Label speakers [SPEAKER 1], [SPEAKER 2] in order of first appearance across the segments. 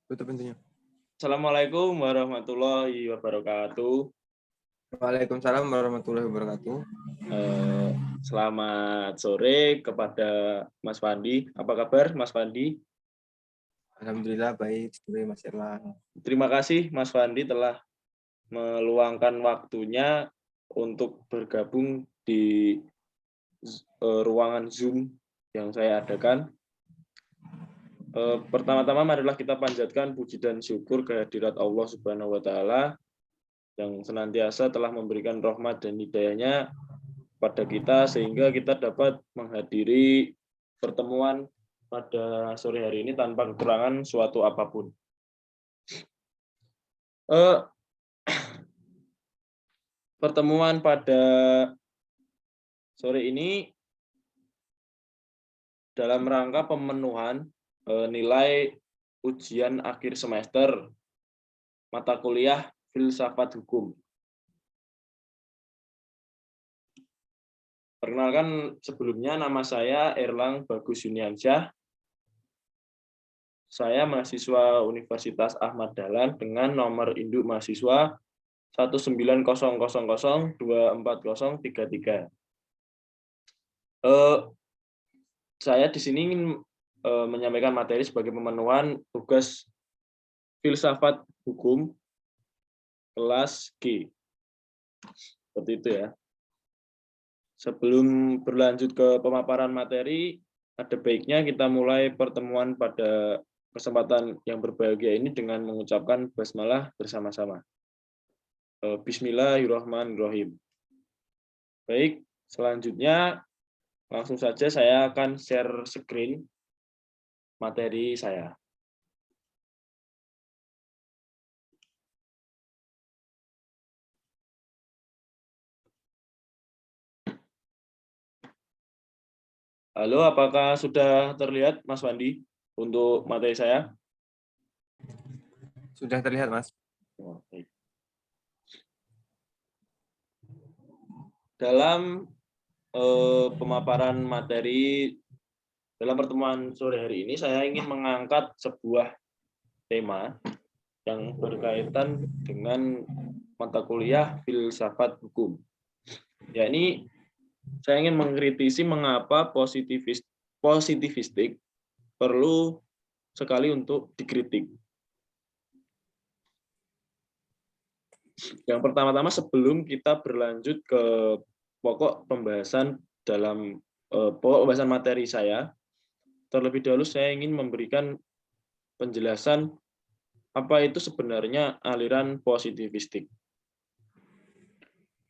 [SPEAKER 1] Tutup pintunya.
[SPEAKER 2] Assalamualaikum warahmatullahi wabarakatuh.
[SPEAKER 1] Waalaikumsalam warahmatullahi wabarakatuh.
[SPEAKER 2] Selamat sore kepada Mas Fandi. Apa kabar Mas Fandi?
[SPEAKER 1] Alhamdulillah baik, Mas Erlang.
[SPEAKER 2] Terima kasih Mas Fandi telah meluangkan waktunya untuk bergabung di ruangan Zoom yang saya adakan. Pertama-tama marilah kita panjatkan puji dan syukur kehadirat Allah Subhanahu wa taala yang senantiasa telah memberikan rahmat dan hidayahnya pada kita sehingga kita dapat menghadiri pertemuan pada sore hari ini tanpa kekurangan suatu apapun. Pertemuan pada sore ini dalam rangka pemenuhan nilai ujian akhir semester mata kuliah Filsafat Hukum. Perkenalkan sebelumnya, nama saya Erlang Bagus Yuniansyah. Saya mahasiswa Universitas Ahmad Dahlan dengan nomor induk mahasiswa 19000240033. Saya di sini ingin menyampaikan materi sebagai pemenuhan tugas Filsafat Hukum kelas G. Seperti itu ya. Sebelum berlanjut ke pemaparan materi, ada baiknya kita mulai pertemuan pada kesempatan yang berbahagia ini dengan mengucapkan basmalah bersama-sama. Bismillahirrahmanirrahim. Baik, selanjutnya langsung saja saya akan share screen materi saya. Halo, apakah sudah terlihat Mas Wandi untuk materi saya?
[SPEAKER 1] Sudah terlihat, Mas.
[SPEAKER 2] Oke. Dalam pemaparan materi dalam pertemuan sore hari ini, saya ingin mengangkat sebuah tema yang berkaitan dengan mata kuliah Filsafat Hukum. Yakni saya ingin mengkritisi mengapa positivistik perlu sekali untuk dikritik. Yang pertama-tama sebelum kita berlanjut ke pokok pembahasan dalam pokok pembahasan materi saya, terlebih dahulu saya ingin memberikan penjelasan apa itu sebenarnya aliran positivistik.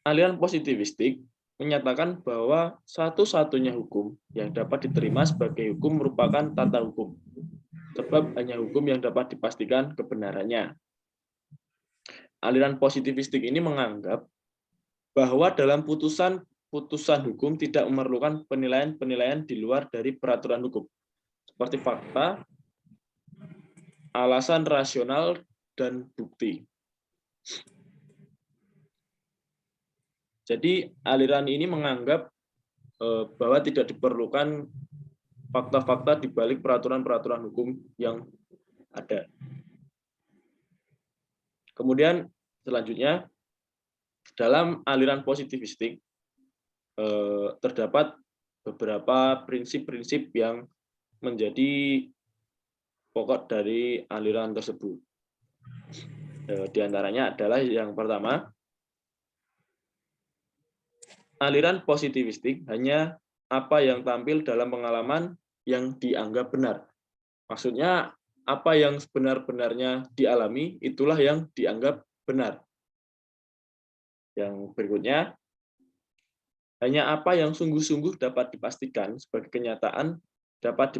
[SPEAKER 2] Aliran positivistik menyatakan bahwa satu-satunya hukum yang dapat diterima sebagai hukum merupakan tata hukum, sebab hanya hukum yang dapat dipastikan kebenarannya. Aliran positivistik ini menganggap bahwa dalam putusan hukum tidak memerlukan penilaian-penilaian di luar dari peraturan hukum, seperti fakta, alasan rasional, dan bukti. Jadi aliran ini menganggap bahwa tidak diperlukan fakta-fakta di balik peraturan-peraturan hukum yang ada. Kemudian selanjutnya, dalam aliran positivistik terdapat beberapa prinsip-prinsip yang menjadi pokok dari aliran tersebut. Di antaranya adalah yang pertama, aliran positivistik hanya apa yang tampil dalam pengalaman yang dianggap benar. Maksudnya, apa yang sebenar-benarnya dialami, itulah yang dianggap benar. Yang berikutnya, hanya apa yang sungguh-sungguh dapat dipastikan sebagai kenyataan, dapat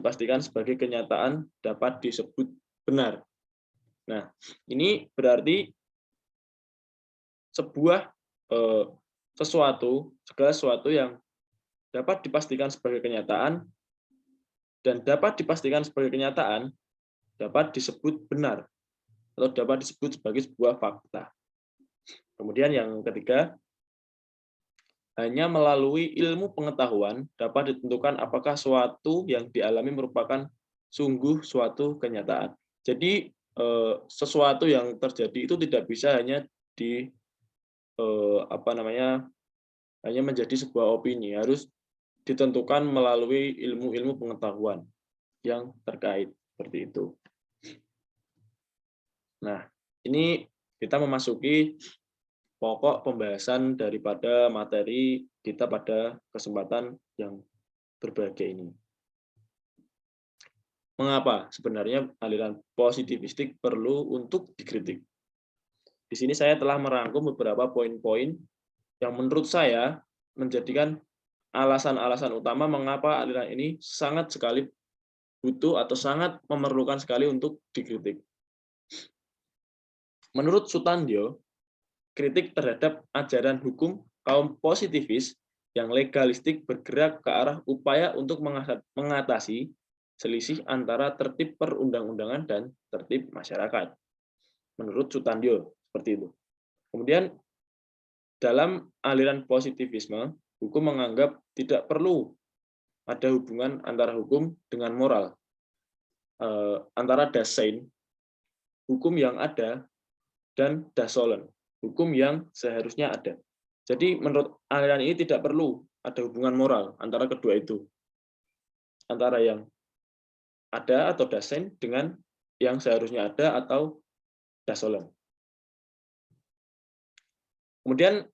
[SPEAKER 2] disebut benar. Nah, ini berarti segala sesuatu yang dapat dipastikan sebagai kenyataan dan dapat dipastikan sebagai kenyataan dapat disebut benar atau dapat disebut sebagai sebuah fakta. Kemudian yang ketiga, hanya melalui ilmu pengetahuan dapat ditentukan apakah suatu yang dialami merupakan sungguh suatu kenyataan. Jadi sesuatu yang terjadi itu tidak bisa hanya di hanya menjadi sebuah opini, harus ditentukan melalui ilmu-ilmu pengetahuan yang terkait seperti itu. Nah, ini kita memasuki pokok pembahasan daripada materi kita pada kesempatan yang berbahagia ini. Mengapa sebenarnya aliran positivistik perlu untuk dikritik? Di sini saya telah merangkum beberapa poin-poin yang menurut saya menjadikan alasan-alasan utama mengapa aliran ini sangat sekali butuh atau sangat memerlukan sekali untuk dikritik. Menurut Sutandyo, kritik terhadap ajaran hukum kaum positivis yang legalistik bergerak ke arah upaya untuk mengatasi selisih antara tertib perundang-undangan dan tertib masyarakat. Menurut Sutandyo, seperti itu. Kemudian, dalam aliran positivisme, hukum menganggap tidak perlu ada hubungan antara hukum dengan moral. Antara Dasein, hukum yang ada, dan Dasolen, hukum yang seharusnya ada. Jadi menurut aliran ini tidak perlu ada hubungan moral antara kedua itu. Antara yang ada atau Dasein dengan yang seharusnya ada atau Dasolen. Kemudian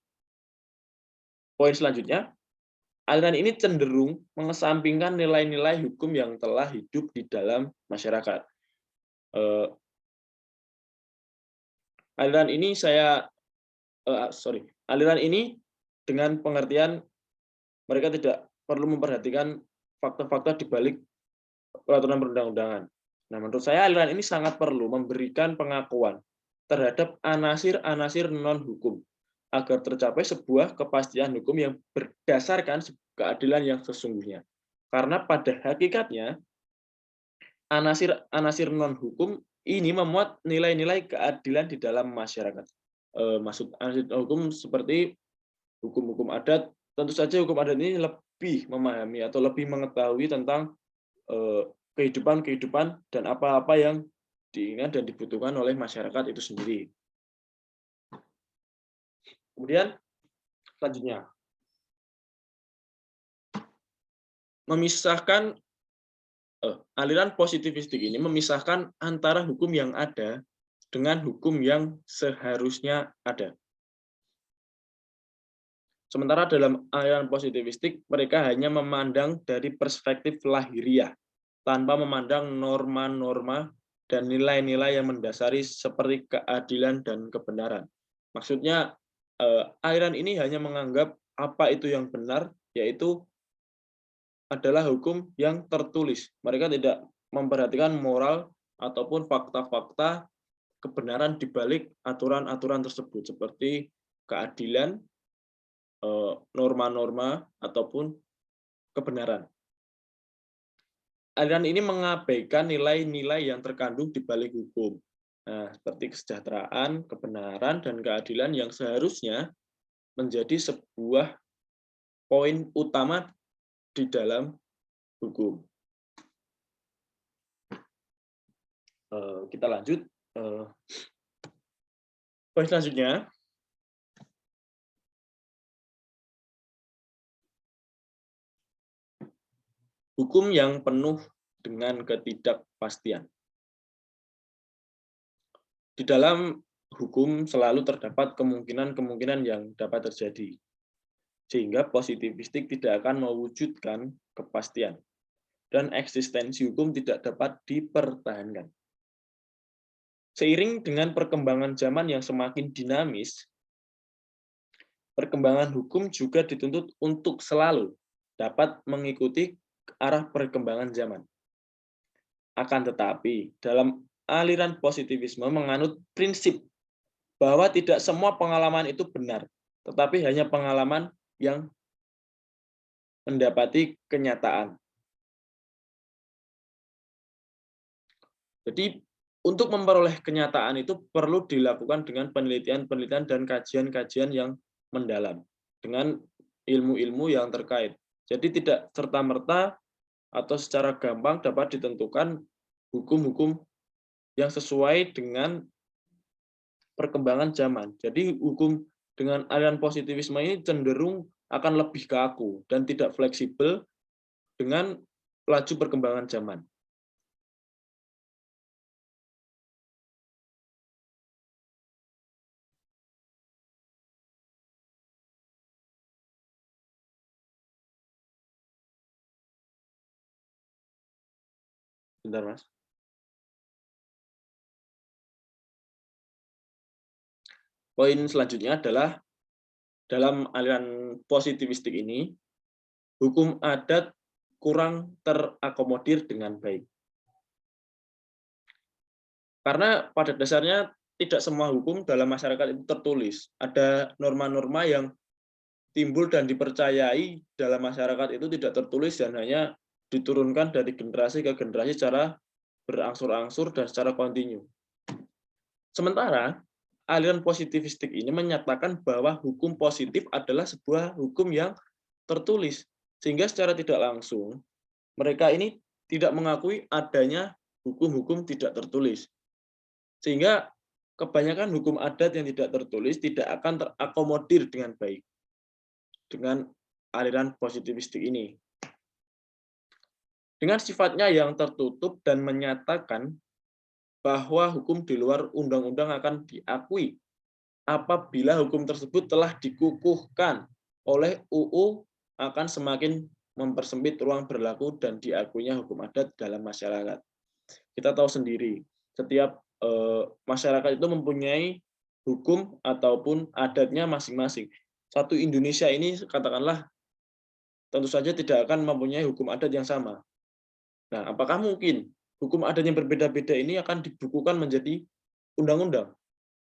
[SPEAKER 2] poin selanjutnya, aliran ini cenderung mengesampingkan nilai-nilai hukum yang telah hidup di dalam masyarakat. Aliran ini dengan pengertian mereka tidak perlu memperhatikan fakta-fakta di balik peraturan perundang-undangan. Nah, menurut saya aliran ini sangat perlu memberikan pengakuan terhadap anasir-anasir non-hukum agar tercapai sebuah kepastian hukum yang berdasarkan keadilan yang sesungguhnya. Karena pada hakikatnya anasir-anasir non-hukum ini memuat nilai-nilai keadilan di dalam masyarakat. Maksud anasir hukum seperti hukum-hukum adat, tentu saja hukum adat ini lebih memahami atau lebih mengetahui tentang kehidupan dan apa-apa yang diinginkan dan dibutuhkan oleh masyarakat itu sendiri. Kemudian selanjutnya, memisahkan aliran positivistik ini memisahkan antara hukum yang ada dengan hukum yang seharusnya ada. Sementara dalam aliran positivistik, mereka hanya memandang dari perspektif lahiriah, tanpa memandang norma-norma dan nilai-nilai yang mendasari seperti keadilan dan kebenaran. Maksudnya, aliran ini hanya menganggap apa itu yang benar, yaitu adalah hukum yang tertulis. Mereka tidak memperhatikan moral ataupun fakta-fakta kebenaran di balik aturan-aturan tersebut, seperti keadilan, norma-norma, ataupun kebenaran. Aliran ini mengabaikan nilai-nilai yang terkandung di balik hukum. Nah, seperti kesejahteraan, kebenaran, dan keadilan yang seharusnya menjadi sebuah poin utama di dalam hukum. Kita lanjut. Poin selanjutnya, hukum yang penuh dengan ketidakpastian. Di dalam hukum selalu terdapat kemungkinan-kemungkinan yang dapat terjadi, sehingga positivistik tidak akan mewujudkan kepastian, dan eksistensi hukum tidak dapat dipertahankan. Seiring dengan perkembangan zaman yang semakin dinamis, perkembangan hukum juga dituntut untuk selalu dapat mengikuti arah perkembangan zaman. Akan tetapi, dalam aliran positivisme menganut prinsip bahwa tidak semua pengalaman itu benar, tetapi hanya pengalaman yang mendapati kenyataan. Jadi, untuk memperoleh kenyataan itu perlu dilakukan dengan penelitian-penelitian dan kajian-kajian yang mendalam, dengan ilmu-ilmu yang terkait. Jadi tidak serta-merta atau secara gampang dapat ditentukan hukum-hukum yang sesuai dengan perkembangan zaman. Jadi hukum dengan aliran positivisme ini cenderung akan lebih kaku dan tidak fleksibel dengan laju perkembangan zaman. Bentar, Mas. Poin selanjutnya adalah dalam aliran positivistik ini, hukum adat kurang terakomodir dengan baik. Karena pada dasarnya tidak semua hukum dalam masyarakat itu tertulis. Ada norma-norma yang timbul dan dipercayai dalam masyarakat itu tidak tertulis dan hanya diturunkan dari generasi ke generasi secara berangsur-angsur dan secara kontinu. Sementara aliran positivistik ini menyatakan bahwa hukum positif adalah sebuah hukum yang tertulis, sehingga secara tidak langsung mereka ini tidak mengakui adanya hukum-hukum tidak tertulis. Sehingga kebanyakan hukum adat yang tidak tertulis tidak akan terakomodir dengan baik dengan aliran positivistik ini. Dengan sifatnya yang tertutup dan menyatakan bahwa hukum di luar undang-undang akan diakui apabila hukum tersebut telah dikukuhkan oleh UU akan semakin mempersempit ruang berlaku dan diakuinya hukum adat dalam masyarakat. Kita tahu sendiri, setiap masyarakat itu mempunyai hukum ataupun adatnya masing-masing. Satu Indonesia ini katakanlah tentu saja tidak akan mempunyai hukum adat yang sama. Nah, apakah mungkin hukum adat yang berbeda-beda ini akan dibukukan menjadi undang-undang?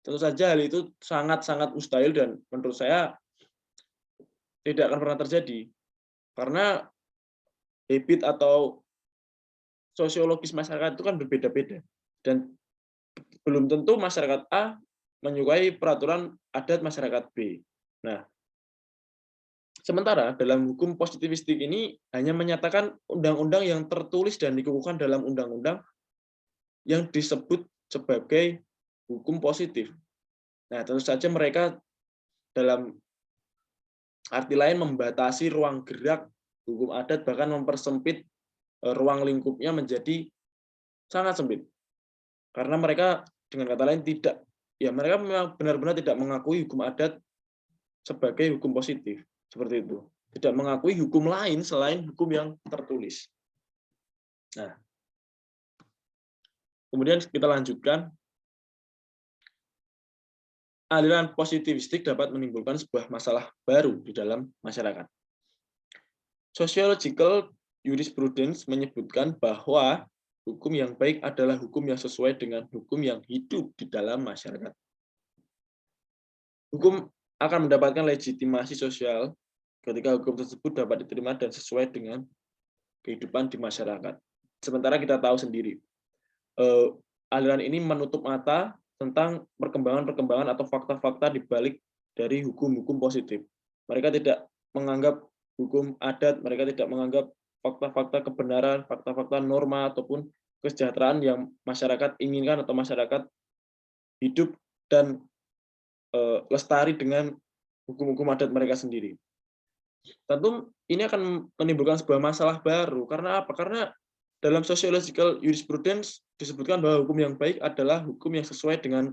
[SPEAKER 2] Tentu saja hal itu sangat-sangat mustahil dan menurut saya tidak akan pernah terjadi. Karena habit atau sosiologis masyarakat itu kan berbeda-beda. Dan belum tentu masyarakat A menyukai peraturan adat masyarakat B. Nah, sementara dalam hukum positivistik ini hanya menyatakan undang-undang yang tertulis dan dikukuhkan dalam undang-undang yang disebut sebagai hukum positif. Nah, tentu saja mereka dalam arti lain membatasi ruang gerak hukum adat, bahkan mempersempit ruang lingkupnya menjadi sangat sempit. Karena mereka dengan kata lain mereka memang benar-benar tidak mengakui hukum adat sebagai hukum positif. Seperti itu. Tidak mengakui hukum lain selain hukum yang tertulis. Nah, kemudian kita lanjutkan. Aliran positivistik dapat menimbulkan sebuah masalah baru di dalam masyarakat. Sociological jurisprudence menyebutkan bahwa hukum yang baik adalah hukum yang sesuai dengan hukum yang hidup di dalam masyarakat. Hukum akan mendapatkan legitimasi sosial ketika hukum tersebut dapat diterima dan sesuai dengan kehidupan di masyarakat. Sementara kita tahu sendiri, aliran ini menutup mata tentang perkembangan-perkembangan atau fakta-fakta di balik dari hukum-hukum positif. Mereka tidak menganggap hukum adat, mereka tidak menganggap fakta-fakta kebenaran, fakta-fakta norma, ataupun kesejahteraan yang masyarakat inginkan atau masyarakat hidup dan lestari dengan hukum-hukum adat mereka sendiri. Tentu ini akan menimbulkan sebuah masalah baru. Karena apa? Karena dalam sociological jurisprudence disebutkan bahwa hukum yang baik adalah hukum yang sesuai dengan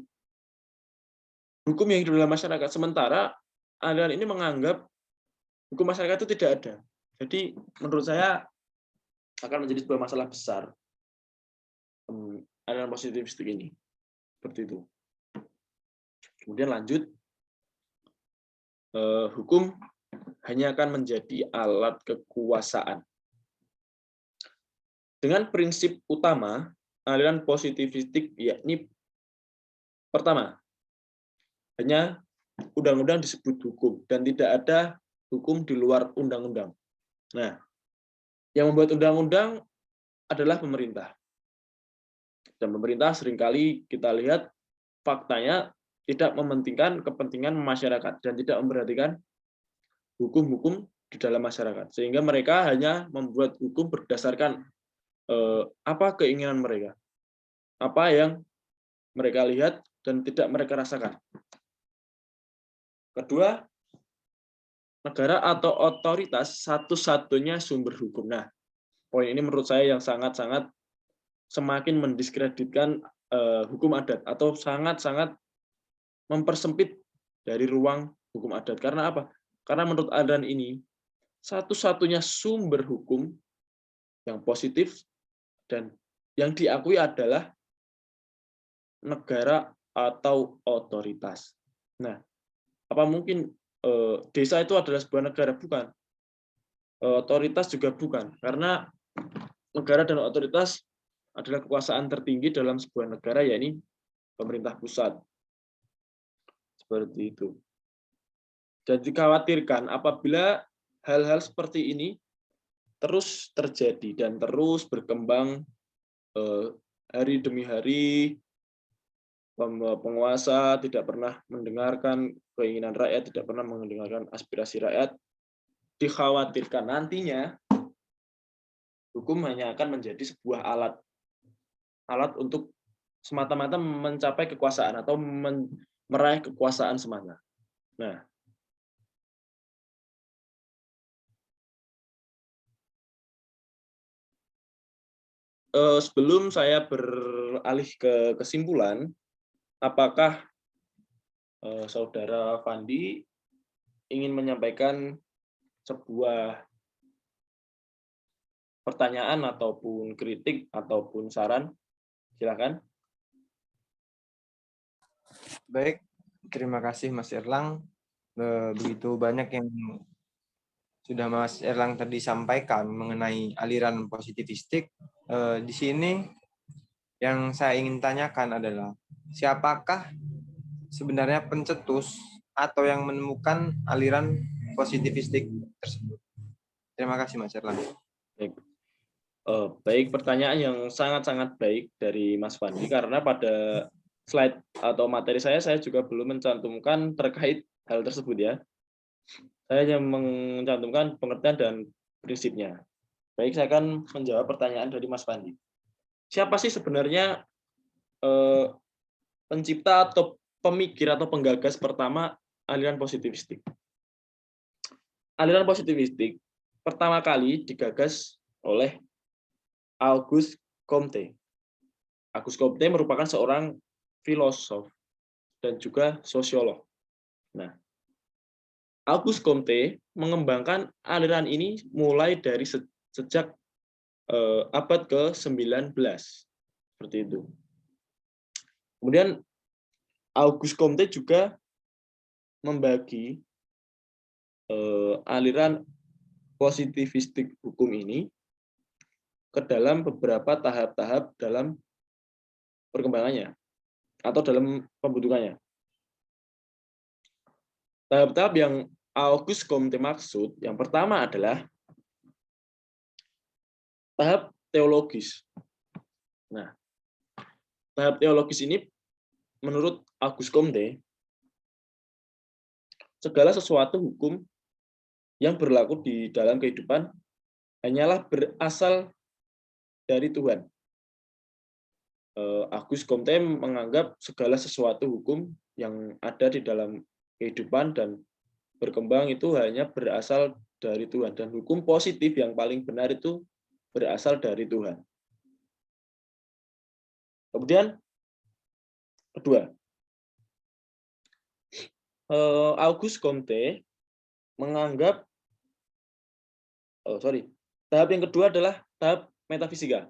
[SPEAKER 2] hukum yang hidup dalam masyarakat. Sementara aliran ini menganggap hukum masyarakat itu tidak ada. Jadi menurut saya akan menjadi sebuah masalah besar aliran positivistik ini. Seperti itu. Kemudian lanjut, hukum hanya akan menjadi alat kekuasaan. Dengan prinsip utama aliran positivistik, yakni pertama, hanya undang-undang disebut hukum dan tidak ada hukum di luar undang-undang. Nah, yang membuat undang-undang adalah pemerintah. Dan pemerintah seringkali kita lihat faktanya tidak mementingkan kepentingan masyarakat dan tidak memperhatikan hukum-hukum di dalam masyarakat. Sehingga mereka hanya membuat hukum berdasarkan apa keinginan mereka. apa yang mereka lihat dan tidak mereka rasakan. Kedua, negara atau otoritas satu-satunya sumber hukum. Nah, poin ini menurut saya yang sangat-sangat semakin mendiskreditkan hukum adat atau sangat-sangat mempersempit dari ruang hukum adat. Karena apa? Karena menurut aliran ini, satu-satunya sumber hukum yang positif dan yang diakui adalah negara atau otoritas. Nah, apa mungkin desa itu adalah sebuah negara? Bukan. Otoritas juga bukan. Karena negara dan otoritas adalah kekuasaan tertinggi dalam sebuah negara, yakni pemerintah pusat. Seperti itu. Dan dikhawatirkan apabila hal-hal seperti ini terus terjadi dan terus berkembang hari demi hari, penguasa tidak pernah mendengarkan keinginan rakyat, tidak pernah mendengarkan aspirasi rakyat, dikhawatirkan nantinya hukum hanya akan menjadi sebuah alat untuk semata-mata mencapai kekuasaan atau meraih kekuasaan semata. Nah, sebelum saya beralih ke kesimpulan, apakah Saudara Fandi ingin menyampaikan sebuah pertanyaan ataupun kritik ataupun saran? Silakan.
[SPEAKER 1] Baik, terima kasih Mas Erlang. Begitu banyak yang sudah Mas Erlang tadi sampaikan mengenai aliran positivistik. Di sini yang saya ingin tanyakan adalah siapakah sebenarnya pencetus atau yang menemukan aliran positivistik tersebut? Terima kasih Mas Erlang.
[SPEAKER 2] Baik. Baik, pertanyaan yang sangat-sangat baik dari Mas Fandi, karena pada slide atau materi saya juga belum mencantumkan terkait hal tersebut ya. Saya hanya mencantumkan pengertian dan prinsipnya. Baik, saya akan menjawab pertanyaan dari Mas Fandi. Siapa sih sebenarnya pencipta atau pemikir atau penggagas pertama aliran positivistik? Aliran positivistik pertama kali digagas oleh Auguste Comte. Auguste Comte merupakan seorang filosof dan juga sosiolog. Nah, Auguste Comte mengembangkan aliran ini mulai dari sejak abad ke-19. Seperti itu. Kemudian Auguste Comte juga membagi aliran positivistik hukum ini ke dalam beberapa tahap-tahap dalam perkembangannya atau dalam pembentukannya. Tahap-tahap yang Auguste Comte maksud, yang pertama adalah tahap teologis. Nah, tahap teologis ini menurut Auguste Comte, segala sesuatu hukum yang berlaku di dalam kehidupan hanyalah berasal dari Tuhan. Auguste Comte menganggap segala sesuatu hukum yang ada di dalam kehidupan dan berkembang itu hanya berasal dari Tuhan, dan hukum positif yang paling benar itu berasal dari Tuhan. Kemudian kedua, Auguste Comte menganggap tahap yang kedua adalah tahap metafisika.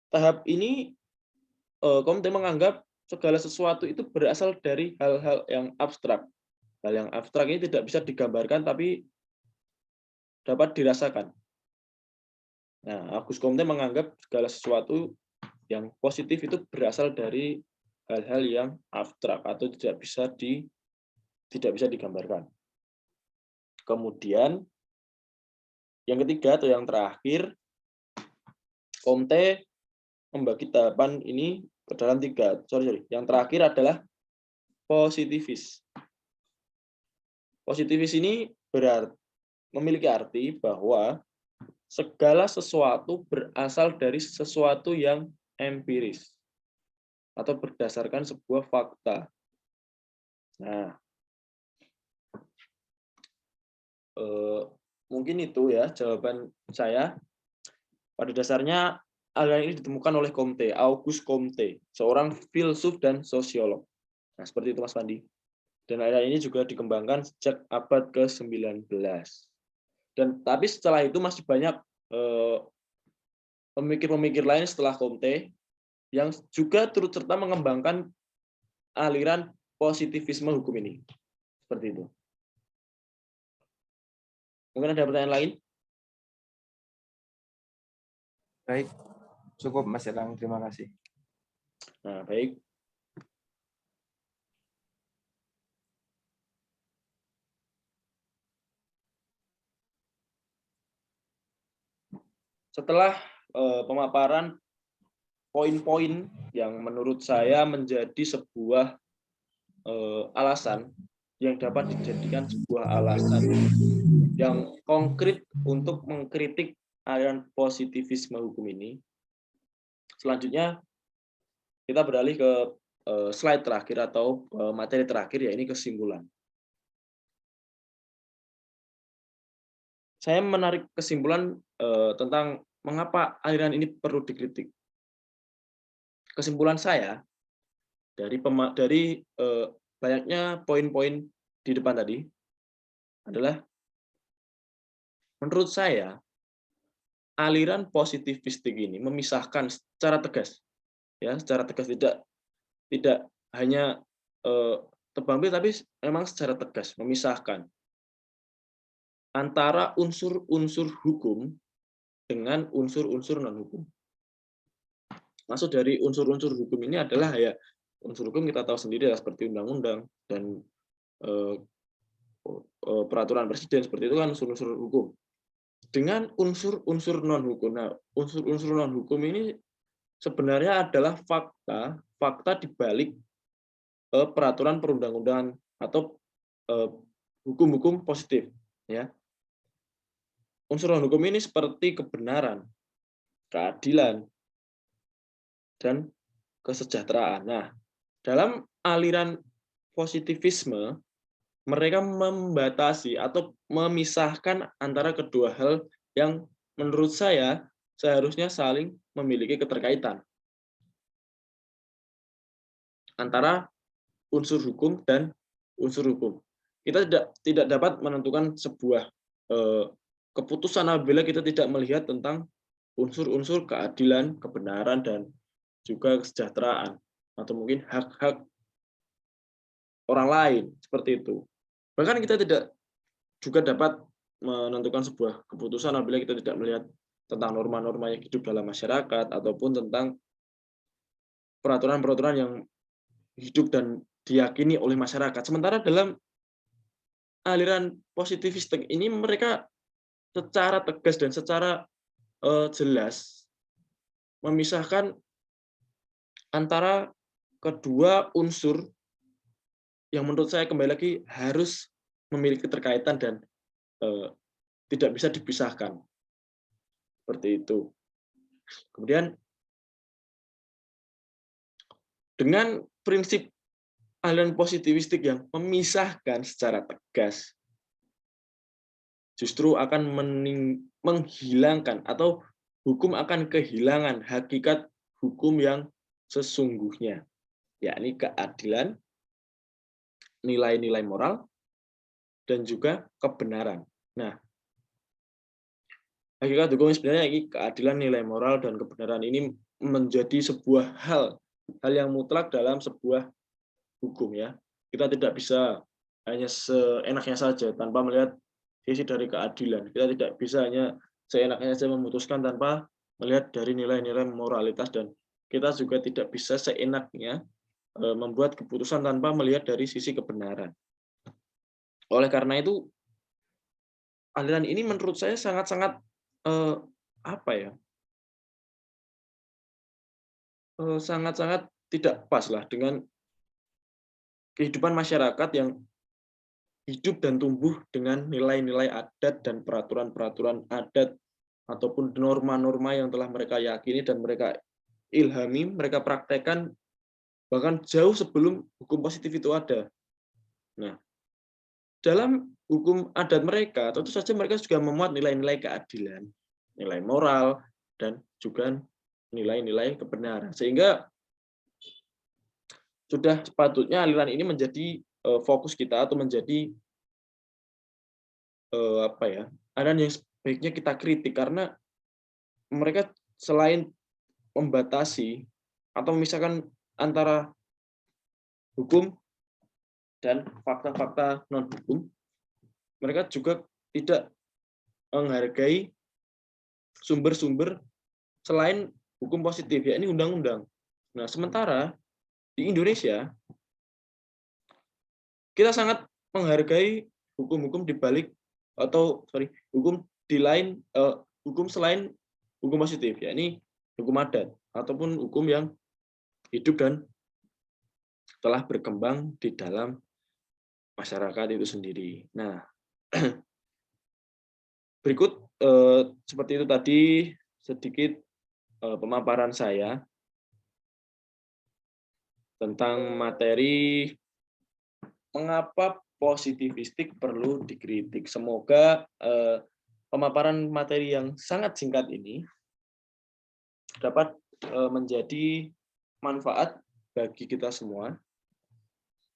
[SPEAKER 2] Tahap ini Comte menganggap segala sesuatu itu berasal dari hal-hal yang abstrak. Hal yang abstrak ini tidak bisa digambarkan tapi dapat dirasakan. Nah, Auguste Comte menganggap segala sesuatu yang positif itu berasal dari hal-hal yang abstrak atau tidak bisa digambarkan. Kemudian yang ketiga atau yang terakhir, Comte membagi tahapan ini ke dalam tiga. Yang terakhir adalah positivis. Positivis ini memiliki arti bahwa segala sesuatu berasal dari sesuatu yang empiris atau berdasarkan sebuah fakta. Nah, mungkin itu ya jawaban saya. Pada dasarnya aliran ini ditemukan oleh Comte, Auguste Comte, seorang filsuf dan sosiolog. Nah, seperti itu Mas Pandi. Dan aliran ini juga dikembangkan sejak abad ke-19. Dan tapi setelah itu masih banyak pemikir-pemikir lain setelah Comte yang juga turut serta mengembangkan aliran positivisme hukum ini. Seperti itu. Mungkin ada pertanyaan lain?
[SPEAKER 1] Baik, cukup Mas Erlang. Terima kasih.
[SPEAKER 2] Nah, baik. Setelah pemaparan poin-poin yang menurut saya menjadi sebuah alasan yang dapat dijadikan sebuah alasan yang konkret untuk mengkritik aliran positivisme hukum ini. Selanjutnya kita beralih ke slide terakhir atau materi terakhir, ya ini kesimpulan. Saya menarik kesimpulan tentang mengapa aliran ini perlu dikritik. Kesimpulan saya dari banyaknya poin-poin di depan tadi adalah, menurut saya aliran positivistik ini memisahkan secara tegas, ya secara tegas, tidak hanya tebang pilih, tapi memang secara tegas memisahkan antara unsur-unsur hukum dengan unsur-unsur non hukum. Maksud dari unsur-unsur hukum ini adalah ya unsur hukum kita tahu sendiri ya, seperti undang-undang dan peraturan presiden, seperti itu kan unsur-unsur hukum. Dengan unsur-unsur non hukum. Nah, unsur-unsur non hukum ini sebenarnya adalah fakta di balik peraturan perundang-undangan atau hukum-hukum positif, ya. Unsur non hukum ini seperti kebenaran, keadilan, dan kesejahteraan. Nah, dalam aliran positivisme, mereka membatasi atau memisahkan antara kedua hal yang menurut saya seharusnya saling memiliki keterkaitan antara unsur hukum dan unsur hukum. Kita tidak dapat menentukan sebuah keputusan apabila kita tidak melihat tentang unsur-unsur keadilan, kebenaran, dan juga kesejahteraan, atau mungkin hak-hak orang lain, seperti itu. Bahkan kita tidak juga dapat menentukan sebuah keputusan apabila kita tidak melihat tentang norma-norma yang hidup dalam masyarakat, ataupun tentang peraturan-peraturan yang hidup dan diyakini oleh masyarakat. Sementara dalam aliran positivistik ini mereka secara tegas dan secara jelas memisahkan antara kedua unsur yang menurut saya kembali lagi harus memiliki keterkaitan dan tidak bisa dipisahkan. Seperti itu. Kemudian dengan prinsip aliran positivistik yang memisahkan secara tegas, justru akan menghilangkan atau hukum akan kehilangan hakikat hukum yang sesungguhnya, yakni keadilan, nilai-nilai moral, dan juga kebenaran. Nah, hakikat hukum sebenarnya ini keadilan, nilai moral, dan kebenaran ini menjadi sebuah hal yang mutlak dalam sebuah hukum, ya. Kita tidak bisa hanya seenaknya saja tanpa melihat sisi dari keadilan. Kita tidak bisa hanya seenaknya saja memutuskan tanpa melihat dari nilai-nilai moralitas, dan kita juga tidak bisa seenaknya membuat keputusan tanpa melihat dari sisi kebenaran. Oleh karena itu, aliran ini menurut saya sangat-sangat sangat-sangat tidak pas lah dengan kehidupan masyarakat yang hidup dan tumbuh dengan nilai-nilai adat dan peraturan-peraturan adat ataupun norma-norma yang telah mereka yakini dan mereka ilhami, mereka praktekkan bahkan jauh sebelum hukum positif itu ada. Nah, dalam hukum adat mereka, tentu saja mereka juga memuat nilai-nilai keadilan, nilai moral, dan juga nilai-nilai kebenaran. Sehingga sudah sepatutnya aliran ini menjadi fokus kita atau menjadi aliran yang sebaiknya kita kritik karena mereka selain membatasi atau memisahkan antara hukum dan fakta-fakta non-hukum, mereka juga tidak menghargai sumber-sumber selain hukum positif, yakni undang-undang. Nah, sementara di Indonesia, kita sangat menghargai hukum-hukum di balik hukum selain hukum positif, yakni hukum adat ataupun hukum yang hidup dan telah berkembang di dalam masyarakat itu sendiri. Nah, berikut seperti itu tadi sedikit pemaparan saya tentang materi mengapa positivistik perlu dikritik. Semoga pemaparan materi yang sangat singkat ini dapat menjadi manfaat bagi kita semua.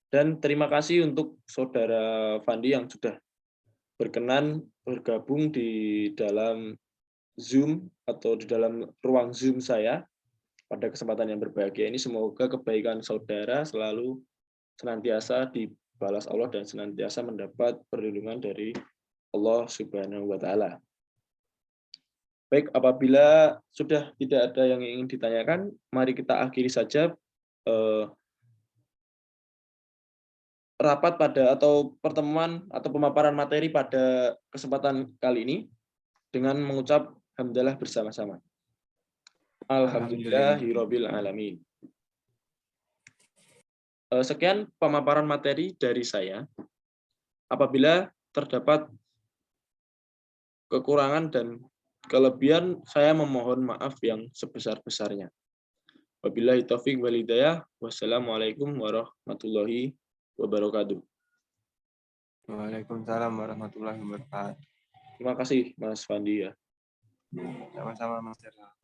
[SPEAKER 2] Dan terima kasih untuk Saudara Fandi yang sudah berkenan bergabung di dalam Zoom atau di dalam ruang Zoom saya pada kesempatan yang berbahagia ini. Semoga kebaikan saudara selalu senantiasa dibalas Allah dan senantiasa mendapat perlindungan dari Allah Subhanahu wa Ta'ala. Baik, apabila sudah tidak ada yang ingin ditanyakan, mari kita akhiri saja rapat atau pertemuan atau pemaparan materi pada kesempatan kali ini dengan mengucap hamdalah bersama-sama. Alhamdulillahirabbil alamin. Sekian pemaparan materi dari saya. Apabila terdapat kekurangan dan kelebihan, saya memohon maaf yang sebesar-besarnya. Wabillahi taufiq wal hidayah. Wassalamualaikum warahmatullahi wabarakatuh.
[SPEAKER 1] Waalaikumsalam warahmatullahi wabarakatuh.
[SPEAKER 2] Terima kasih Mas Fandi ya.
[SPEAKER 1] Sama-sama Mas Erlang.